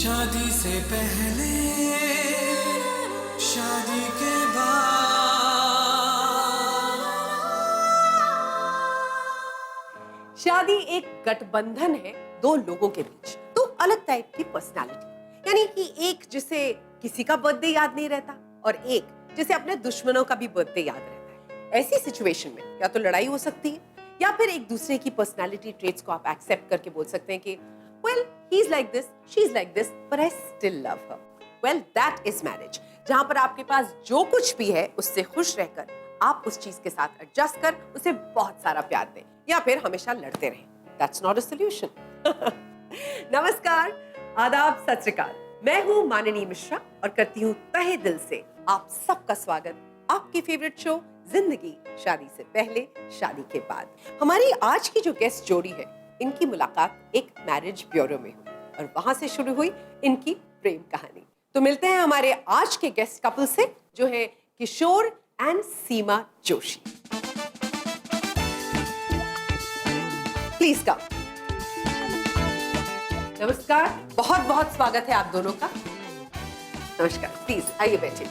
शादी से पहले, शादी के बाद। शादी एक गठबंधन है दो लोगों के बीच, दो अलग टाइप की पर्सनालिटी। यानी कि एक जिसे किसी का बर्थडे याद नहीं रहता और एक जिसे अपने दुश्मनों का भी बर्थडे याद रहता है। ऐसी सिचुएशन में या तो लड़ाई हो सकती है या फिर एक दूसरे की पर्सनालिटी ट्रेट्स को आप एक्सेप्ट करके बोल सकते हैं कि well, he's like this, she's like this, but I still love her. Well, that is marriage. जहां पर आपके पास जो कुछ भी है उससे खुश रहकर आप उस चीज के साथ एडजस्ट कर उसे बहुत सारा प्यार दें या फिर हमेशा लड़ते रहें. That's not a solution. नमस्कार, आदाब, सत श्री अकाल. मैं हूं माननी मिश्रा और करती हूं तहे दिल से आप सबका स्वागत आपकी फेवरेट शो जिंदगी शादी से पहले शादी के बाद. हमारी आज की जो गेस्ट जोड़ी है इनकी मुलाकात एक मैरिज ब्यूरो में हुई और वहां से शुरू हुई इनकी प्रेम कहानी. तो मिलते हैं हमारे आज के गेस्ट कपल से जो है Kishore and Seema Joshi. Please come. नमस्कार, बहुत बहुत स्वागत है आप दोनों का. नमस्कार, प्लीज आइए बैठिए.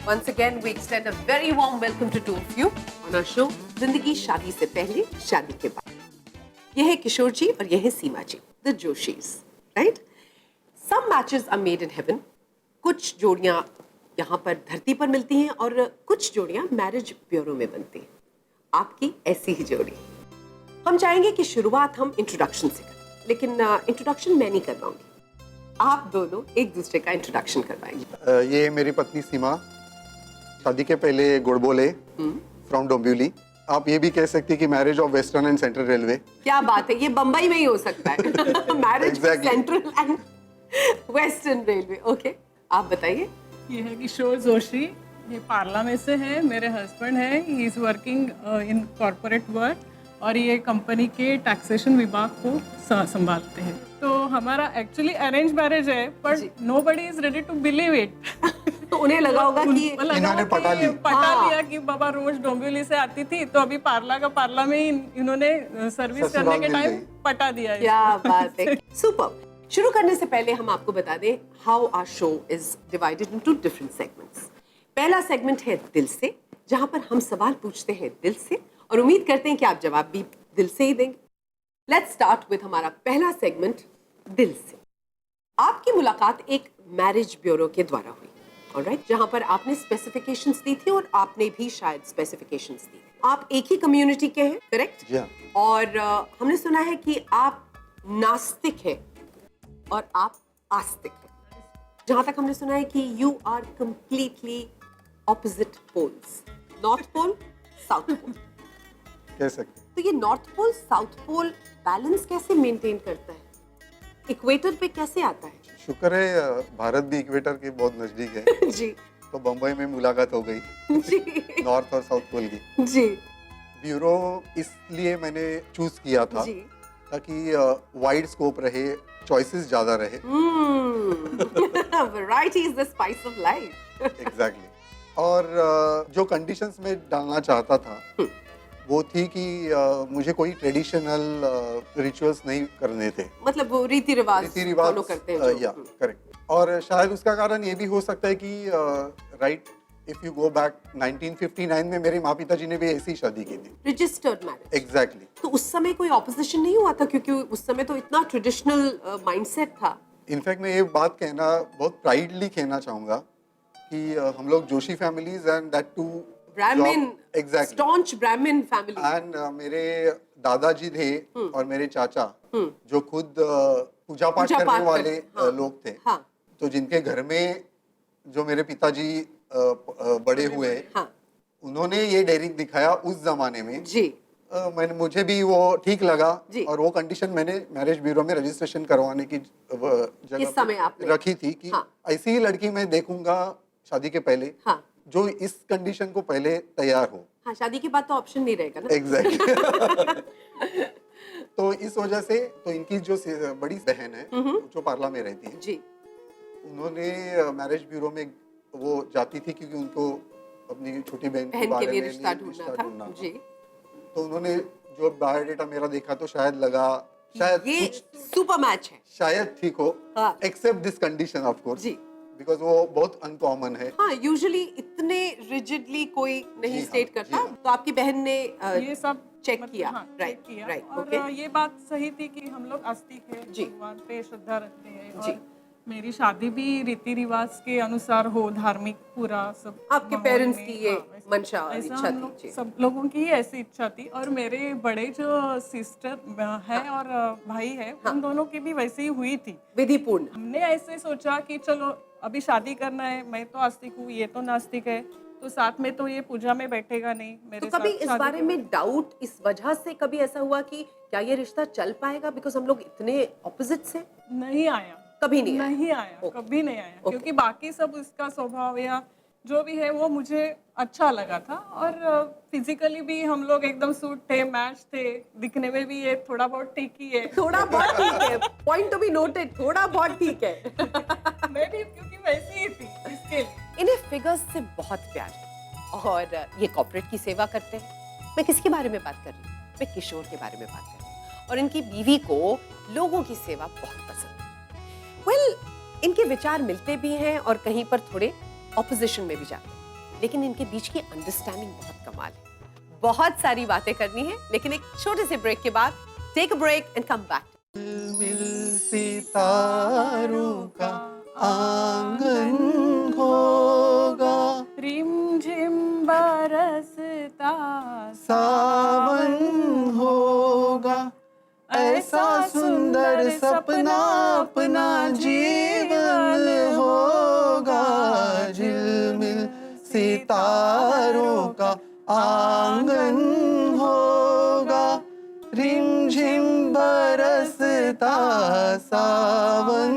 Once again we extend a very warm welcome to two of you on our show जिंदगी शादी से पहले शादी के बाद. ये है किशोर जी और ये है Seema ji, the Joshis, right? Some matches are made in heaven. कुछ जोड़ियां यहाँ पर धरती पर मिलती हैं और कुछ जोड़ियां मैरिज ब्यूरो में बनती हैं. आपकी ऐसी ही जोड़ी. हम चाहेंगे कि शुरुआत हम इंट्रोडक्शन से करें, लेकिन इंट्रोडक्शन मैं नहीं करवाऊंगी, आप दोनों एक दूसरे का इंट्रोडक्शन करवाएंगे. ये मेरी पत्नी सीमा, शादी के पहले गुड़बोले फ्रॉम डोंबिवली. आप ये भी कह सकती है कि marriage of western and central railway. क्या बात है, ये बंबई में ही हो सकता है. Marriage central and western railway. Okay, आप बताइए. ये है किशोर जोशी, ये पार्ला में से है. मेरे हस्बैंड है, he is working in corporate work और ये कंपनी के टैक्सेशन विभाग को संभालते हैं. तो हमारा एक्चुअली अरेंज मैरिज है, but nobody is ready to believe it. तो उन्हें लगा होगा कि इन्होंने पटा लिया कि बाबा रोज डोंबिवली से आती थी तो अभी पार्ला में ही इन्होंने सर्विस करने के टाइम पटा दिया है. क्या बात है. सुपर. शुरू करने से पहले हम आपको बता दें how our show is divided into different segments. पहला सेगमेंट है दिल से, जहां पर हम सवाल पूछते हैं दिल से और उम्मीद करते हैं कि आप जवाब भी दिल से ही देंगे. लेट्स स्टार्ट विद हमारा पहला सेगमेंट दिल से. आपकी मुलाकात एक मैरिज ब्यूरो के द्वारा हुई, ऑलराइट, जहां पर आपने स्पेसिफिकेशंस दी थी और आपने भी शायद स्पेसिफिकेशंस दी. आप एक ही कम्युनिटी के हैं, करेक्ट? जी हाँ. और हमने सुना है कि आप नास्तिक हैं और आप आस्तिक हैं. जहां तक हमने सुना है कि you are completely opposite poles, north pole south pole. कह सकते. तो ये north pole south pole balance कैसे मेंटेन करता है? इक्वेटर पे कैसे आता है? शुक्र है भारत भी इक्वेटर के बहुत नजदीक है. जी तो बम्बई में मुलाकात हो गई जी नॉर्थ और साउथ पोल की. जी ब्यूरो इसलिए मैंने चूज किया था जी. ताकि वाइड स्कोप रहे, चॉइसेस ज्यादा रहे. Variety is the spice of life. Exactly. और जो कंडीशंस में डालना चाहता था वो थी कि मुझे कोई ट्रेडिशनल रिचुअल्स नहीं करने थे. मतलब वो रीति रिवाज फॉलो करते हैं या करेक्ट. और शायद उसका कारण ये भी हो सकता है कि right, if you go back 1959 में मेरे माँ पिताजी ने भी ऐसी शादी की थी, रजिस्टर्ड मैरिज. एग्जैक्टली. तो उस समय कोई ऑपोजिशन नहीं हुआ था क्योंकि उस समय तो इतना ट्रेडिशनल माइंडसेट था. इनफैक्ट मैं ये बात कहना बहुत प्राइडली कहना चाहूंगा कि हम लोग Joshi families and that too Brahmin, exactly, staunch Brahmin family. And मेरे दादाजी थे और मेरे चाचा जो खुद पूजा पाठ करने वाले लोग थे. हाँ. तो जिनके घर में जो मेरे पिताजी बड़े हुए, हाँ. उन्होंने ये डेयरिंग दिखाया उस जमाने में जी. मुझे भी वो ठीक लगा जी. और वो कंडीशन मैंने मैरिज ब्यूरो में रजिस्ट्रेशन करवाने की इस समय जगह आपने रखी थी कि हाँ. ऐसी ही लड़की मैं देखूंगा शादी के पहले, हाँ. जो इस कंडीशन को पहले तैयार हो. हाँ, शादी के बाद तो ऑप्शन नहीं रहेगा ना. एग्जैक्टली. तो इस वजह से तो इनकी जो बड़ी बहन है जो पार्ला में रहती है जी, उन्होंने मैरिज ब्यूरो में वो जाती थी क्योंकि उनको अपनी छोटी बहन के लिए रिश्ता ढूंढना था. जी. तो उन्होंने जो बायोडेटा मेरा देखा तो शायद लगा शायद ये कुछ सुपर मैच है। शायद ठीक हो, हाँ। Except this condition of course जी। बिकॉज वो बहुत अनकॉमन है। हाँ, यूजुअली इतने रिजिडली कोई नहीं जी हाँ, स्टेट जी करता। हाँ। तो आपकी बहन ने ये सब चेक मतलब, किया, हाँ, राइट चेक किया। राइट, और ओके। ये बात सही थी कि हम लोग आस्तिक है, जी। भगवान पे श्रद्धा रखते हैं जी। और मेरी शादी भी रीति रिवाज के अनुसार हो, धार्मिक पूरा सब आपके माहौल पेरेंट्स में, की ये वैसे- मंशा और ऐसा इच्छा हम थी, लोग जी। सब लोगों की ही ऐसी इच्छा थी। और मेरे बड़े जो सिस्टर है और भाई है, उन दोनों की भी वैसे ही हुई थी। विधिपूर्ण। हमने ऐसे सोचा कि चलो अभी शादी करना है, मैं तो आस्तिक हूँ, ये तो नास्तिक है, तो साथ में तो ये पूजा में बैठेगा नहीं मेरे तो कभी साथ इस शादी बारे के में डाउट इस वजह से कभी ऐसा हुआ कि क्या ये रिश्ता चल पाएगा, बिकॉज हम लोग इतने ऑपोजिट्स हैं? नहीं आया, कभी नहीं आया? नहीं आया, ओके। कभी नहीं आया, ओके। क्योंकि बाकी सब उसका स्वभाव या जो भी है वो मुझे अच्छा लगा था। और फिजिकली भी हम लोग एकदम सूट थे, मैच थे, दिखने में भी ये थोड़ा बहुत ठीक ही है। थोड़ा बहुत ठीक है, पॉइंट टू बी नोटेड, थोड़ा बहुत ठीक है। मैं भी क्योंकि वैसी ही थी इसके लिए। इन्हें फिगर्स से बहुत प्यार है और ये कॉर्पोरेट की सेवा करते हैं। मैं किसके बारे में बात कर रही हूँ? मैं किशोर के बारे में बात कर रही हूँ। और इनकी बीवी को लोगों की सेवा बहुत पसंद है। वेल, इनके विचार मिलते भी हैं और कहीं पर थोड़े ऑपोजिशन में भी जाते हैं, लेकिन इनके बीच की अंडरस्टैंडिंग बहुत कमाल है। बहुत सारी बातें करनी है, लेकिन एक छोटे से ब्रेक के बाद, take a break and come back. मिल सितारों का आंगन होगा, रिम झिम बरसता सावन होगा, ऐसा सुंदर सपना अपना जीवन होगा। झिलमिल सितारों का आंगन होगा, रिमझिम बरसता सावन